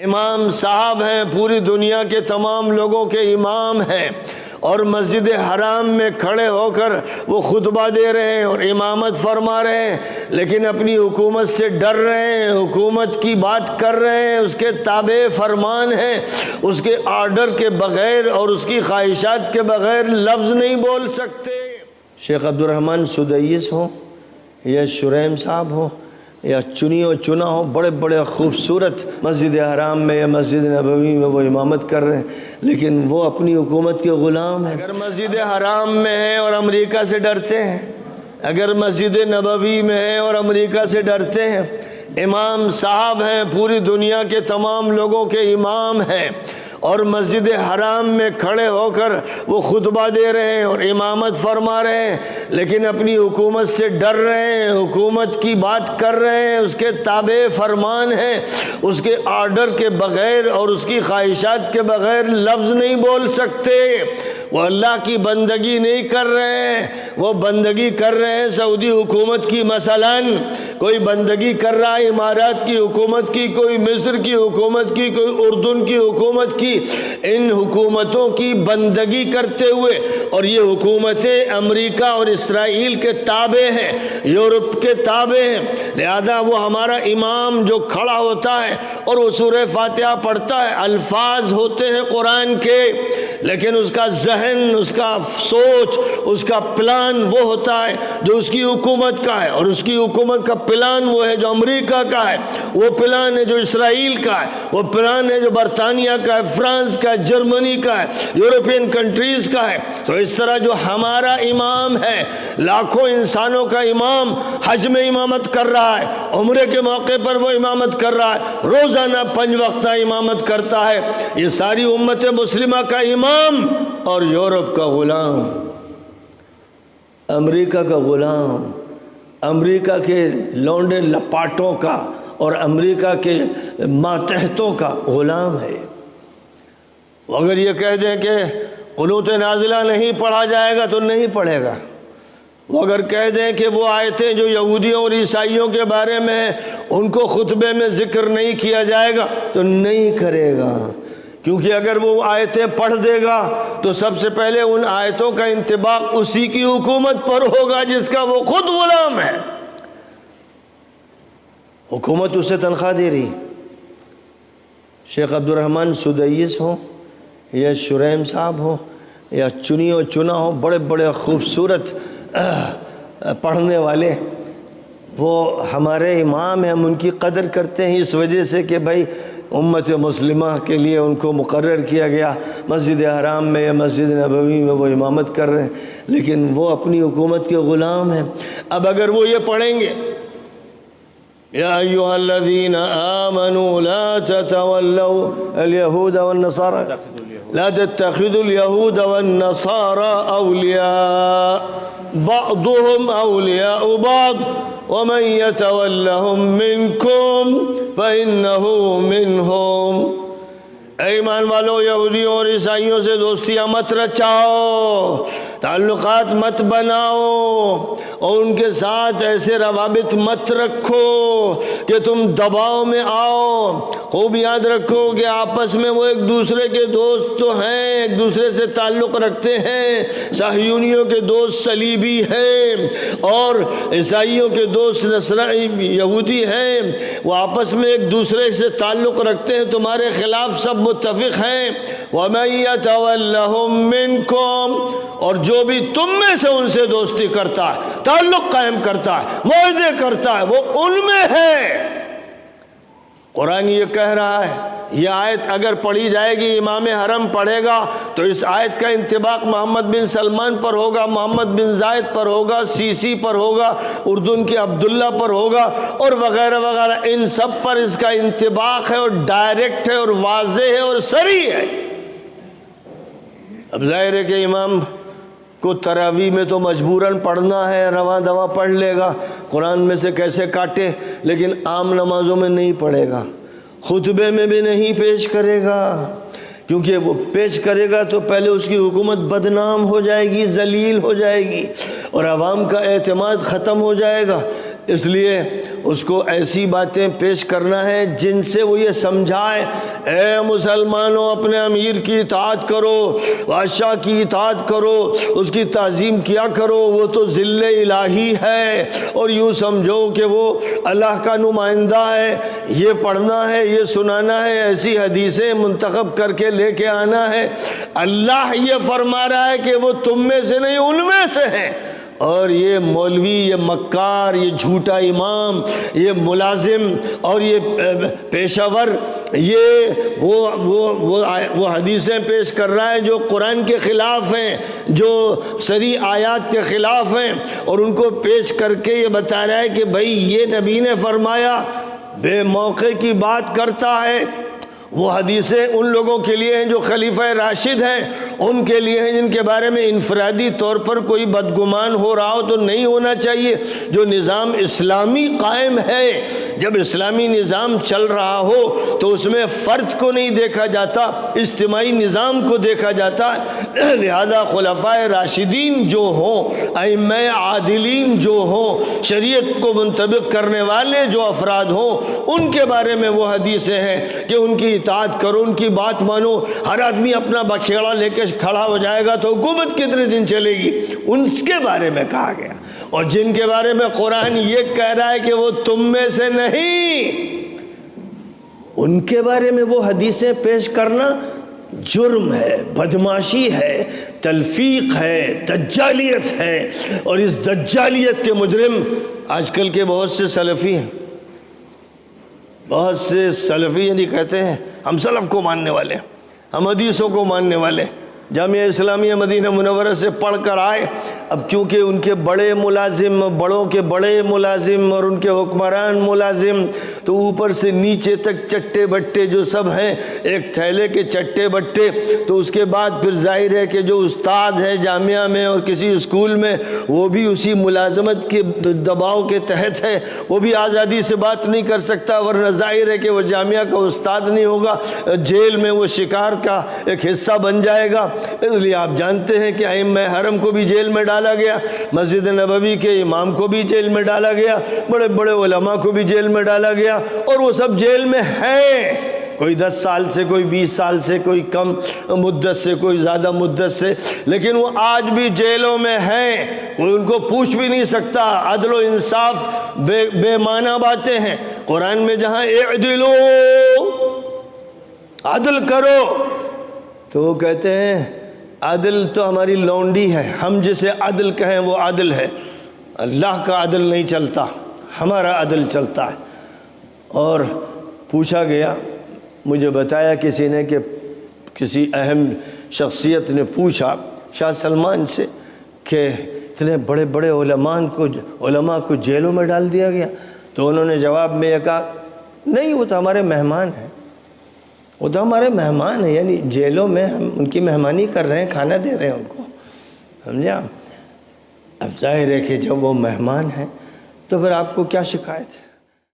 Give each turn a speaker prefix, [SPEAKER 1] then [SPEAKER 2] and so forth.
[SPEAKER 1] امام صاحب ہیں، پوری دنیا کے تمام لوگوں کے امام ہیں، اور مسجد حرام میں کھڑے ہو کر وہ خطبہ دے رہے ہیں اور امامت فرما رہے ہیں، لیکن اپنی حکومت سے ڈر رہے ہیں، حکومت کی بات کر رہے ہیں، اس کے تابع فرمان ہیں، اس کے آرڈر کے بغیر اور اس کی خواہشات کے بغیر لفظ نہیں بول سکتے۔ شیخ عبد الرحمن سدیس ہوں یا شریم صاحب ہوں یا چنی و چنا ہو، بڑے بڑے خوبصورت مسجد حرام میں یا مسجد نبوی میں وہ امامت کر رہے ہیں، لیکن وہ اپنی حکومت کے غلام ہیں۔ اگر مسجد حرام میں ہیں اور امریکہ سے ڈرتے ہیں، اگر مسجد نبوی میں ہیں اور امریکہ سے ڈرتے ہیں، امام صاحب ہیں، پوری دنیا کے تمام لوگوں کے امام ہیں، اور مسجد حرام میں کھڑے ہو کر وہ خطبہ دے رہے ہیں اور امامت فرما رہے ہیں، لیکن اپنی حکومت سے ڈر رہے ہیں، حکومت کی بات کر رہے ہیں، اس کے تابع فرمان ہیں، اس کے آرڈر کے بغیر اور اس کی خواہشات کے بغیر لفظ نہیں بول سکتے۔ وہ اللہ کی بندگی نہیں کر رہے ہیں، وہ بندگی کر رہے ہیں سعودی حکومت کی۔ مثلاً کوئی بندگی کر رہا ہے امارات کی حکومت کی، کوئی مصر کی حکومت کی، کوئی اردن کی حکومت کی، ان حکومتوں کی بندگی کرتے ہوئے، اور یہ حکومتیں امریکہ اور اسرائیل کے تابع ہیں، یورپ کے تابع ہیں، لہذا وہ ہمارا امام جو کھڑا ہوتا ہے اور وہ سورہ فاتحہ پڑھتا ہے، الفاظ ہوتے ہیں قرآن کے، لیکن اس کا ذہن، اس کا سوچ، اس کا پلان وہ ہوتا ہے جو اس کی حکومت کا ہے، اور اس کی حکومت کا پلان وہ ہے جو امریکہ کا ہے، وہ پلان ہے جو اسرائیل کا ہے، وہ پلان ہے جو برطانیہ کا ہے، فرانس کا ہے، جرمنی کا ہے، یورپین کنٹریز کا ہے۔ تو اس طرح جو ہمارا امام ہے، لاکھوں انسانوں کا امام، حج میں امامت کر رہا ہے، عمرے کے موقع پر وہ امامت کر رہا ہے، روزانہ 5 وقتہ امامت کرتا ہے، یہ ساری امت مسلمہ کا امام، اور یورپ کا غلام، امریکہ کا غلام، امریکہ کے لونڈے لپاٹوں کا اور امریکہ کے ماتحتوں کا غلام ہے۔ اگر یہ کہہ دیں کہ قنوت نازلہ نہیں پڑھا جائے گا تو نہیں پڑھے گا، وہ اگر کہہ دیں کہ وہ آیتیں جو یہودیوں اور عیسائیوں کے بارے میں ہیں ان کو خطبے میں ذکر نہیں کیا جائے گا تو نہیں کرے گا، کیونکہ اگر وہ آیتیں پڑھ دے گا تو سب سے پہلے ان آیتوں کا انطباق اسی کی حکومت پر ہوگا جس کا وہ خود غلام ہے۔ حکومت اسے تنخواہ دے رہی۔ شیخ عبد الرحمن سدیس ہوں یا شریم صاحب ہوں یا چنی و چنا ہو، بڑے بڑے خوبصورت پڑھنے والے، وہ ہمارے امام ہیں، ہم ان کی قدر کرتے ہیں اس وجہ سے کہ بھائی امت مسلمہ کے لیے ان کو مقرر کیا گیا، مسجد حرام میں یا مسجد نبوی میں وہ امامت کر رہے ہیں، لیکن وہ اپنی حکومت کے غلام ہیں۔ اب اگر وہ یہ پڑھیں گے یا ایھا الذین آمنوا لا تتولوا اليہود والنصارى لا تتخذوا اليہود والنصارى اولیاء بعضهم اولیاء بعض ومن يتولهم منکم فإنه منهم۔ اے ایمان والو، یہودیوں اور عیسائیوں سے دوستیاں مت رچاؤ، تعلقات مت بناؤ، اور ان کے ساتھ ایسے روابط مت رکھو کہ تم دباؤ میں آؤ۔ خوب یاد رکھو کہ آپس میں وہ ایک دوسرے کے دوست تو ہیں، ایک دوسرے سے تعلق رکھتے ہیں۔ صہیونیوں کے دوست صلیبی ہیں اور عیسائیوں کے دوست نصرانی یہودی ہیں، وہ آپس میں ایک دوسرے سے تعلق رکھتے ہیں، تمہارے خلاف سب متفق ہیں۔ وَمَن يَتَوَلَّهُم مِّنكُمْ، اور جو بھی تم میں سے ان سے دوستی کرتا ہے، تعلق قائم کرتا ہے، معاہدے کرتا ہے، وہ ان میں ہے۔ قرآن یہ کہہ رہا ہے، یہ آیت اگر پڑھی جائے گی، امام حرم پڑھے گا تو اس آیت کا انطباق محمد بن سلمان پر ہوگا، محمد بن زائد پر ہوگا، سیسی پر ہوگا، اردن کے عبداللہ پر ہوگا، اور وغیرہ وغیرہ، ان سب پر اس کا انطباق ہے، اور ڈائریکٹ ہے، اور واضح ہے، اور صریح ہے۔ اب ظاہر ہے کہ امام کو تراویح میں تو مجبوراً پڑھنا ہے، رواں دواں پڑھ لے گا، قرآن میں سے کیسے کاٹے، لیکن عام نمازوں میں نہیں پڑھے گا، خطبے میں بھی نہیں پیش کرے گا، کیونکہ وہ پیش کرے گا تو پہلے اس کی حکومت بدنام ہو جائے گی، ذلیل ہو جائے گی، اور عوام کا اعتماد ختم ہو جائے گا۔ اس لیے اس کو ایسی باتیں پیش کرنا ہے جن سے وہ یہ سمجھائے اے مسلمانوں اپنے امیر کی اطاعت کرو، بادشاہ کی اطاعت کرو، اس کی تعظیم کیا کرو، وہ تو ذل الہی ہے، اور یوں سمجھو کہ وہ اللہ کا نمائندہ ہے، یہ پڑھنا ہے، یہ سنانا ہے، ایسی حدیثیں منتخب کر کے لے کے آنا ہے۔ اللہ یہ فرما رہا ہے کہ وہ تم میں سے نہیں ان میں سے ہیں، اور یہ مولوی، یہ مکار، یہ جھوٹا امام، یہ ملازم اور یہ پیشہ ور، یہ وہ حدیثیں پیش کر رہا ہے جو قرآن کے خلاف ہیں، جو صریح آیات کے خلاف ہیں، اور ان کو پیش کر کے یہ بتا رہا ہے کہ بھئی یہ نبی نے فرمایا، بے موقع کی بات کرتا ہے۔ وہ حدیثیں ان لوگوں کے لیے ہیں جو خلیفہ راشد ہیں، ان کے لیے ہیں جن کے بارے میں انفرادی طور پر کوئی بدگمان ہو رہا ہو تو نہیں ہونا چاہیے۔ جو نظام اسلامی قائم ہے، جب اسلامی نظام چل رہا ہو تو اس میں فرد کو نہیں دیکھا جاتا، اجتماعی نظام کو دیکھا جاتا ہے۔ لہذا خلفاء راشدین جو ہوں، ائمہ عادلین جو ہوں، شریعت کو منطبق کرنے والے جو افراد ہوں، ان کے بارے میں وہ حدیثیں ہیں کہ ان کی اطاعت کرو، ان کی بات مانو۔ ہر آدمی اپنا بکھیڑا لے کے کھڑا ہو جائے گا تو حکومت کتنے دن چلے گی؟ ان کے بارے میں کہا گیا، اور جن کے بارے میں قرآن یہ کہہ رہا ہے کہ وہ تم میں سے نہیں، ان کے بارے میں وہ حدیثیں پیش کرنا جرم ہے، بدماشی ہے، تلفیق ہے، دجالیت ہے، اور اس دجالیت کے مجرم آج کل کے بہت سے سلفی ہیں۔ بہت سے سلفی یعنی کہتے ہیں ہم سلف کو ماننے والے، ہم حدیثوں کو ماننے والے، جامعہ اسلامیہ مدینہ منورہ سے پڑھ کر آئے، اب چونکہ ان کے بڑے ملازم، بڑوں کے بڑے ملازم اور ان کے حکمران ملازم، تو اوپر سے نیچے تک چٹے بٹے جو سب ہیں، ایک تھیلے کے چٹے بٹے، تو اس کے بعد پھر ظاہر ہے کہ جو استاد ہے جامعہ میں اور کسی اسکول میں، وہ بھی اسی ملازمت کے دباؤ کے تحت ہے، وہ بھی آزادی سے بات نہیں کر سکتا، ورنہ ظاہر ہے کہ وہ جامعہ کا استاد نہیں ہوگا، جیل میں وہ شکار کا ایک حصہ بن جائے گا۔ اس لیے آپ جانتے ہیں کہ ائمہ حرم کو بھی جیل میں ڈالا گیا، مسجد نبوی کے امام کو بھی جیل میں ڈالا گیا، بڑے بڑے علماء کو بھی جیل میں ڈالا گیا، اور وہ سب جیل میں ہیں، کوئی 10 سال سے، کوئی 20 سال سے، کوئی کم مدت سے، کوئی زیادہ مدت سے، لیکن وہ آج بھی جیلوں میں ہیں، کوئی ان کو پوچھ بھی نہیں سکتا۔ عدل و انصاف بے معنی باتیں ہیں۔ قرآن میں جہاں اعدلو، عدل کرو، تو وہ کہتے ہیں عدل تو ہماری لونڈی ہے، ہم جسے عدل کہیں وہ عدل ہے، اللہ کا عدل نہیں چلتا، ہمارا عدل چلتا ہے۔ اور پوچھا گیا، مجھے بتایا کسی نے کہ کسی اہم شخصیت نے پوچھا شاہ سلمان سے کہ اتنے بڑے بڑے علماء کو جیلوں میں ڈال دیا گیا، تو انہوں نے جواب میں یہ کہا نہیں، وہ تو ہمارے مہمان ہیں، وہ تو ہمارے مہمان ہیں، یعنی جیلوں میں ہم ان کی مہمانی کر رہے ہیں، کھانا دے رہے ہیں ان کو، سمجھا؟ اب ظاہر ہے کہ جب وہ مہمان ہیں تو پھر آپ کو کیا شکایت ہے؟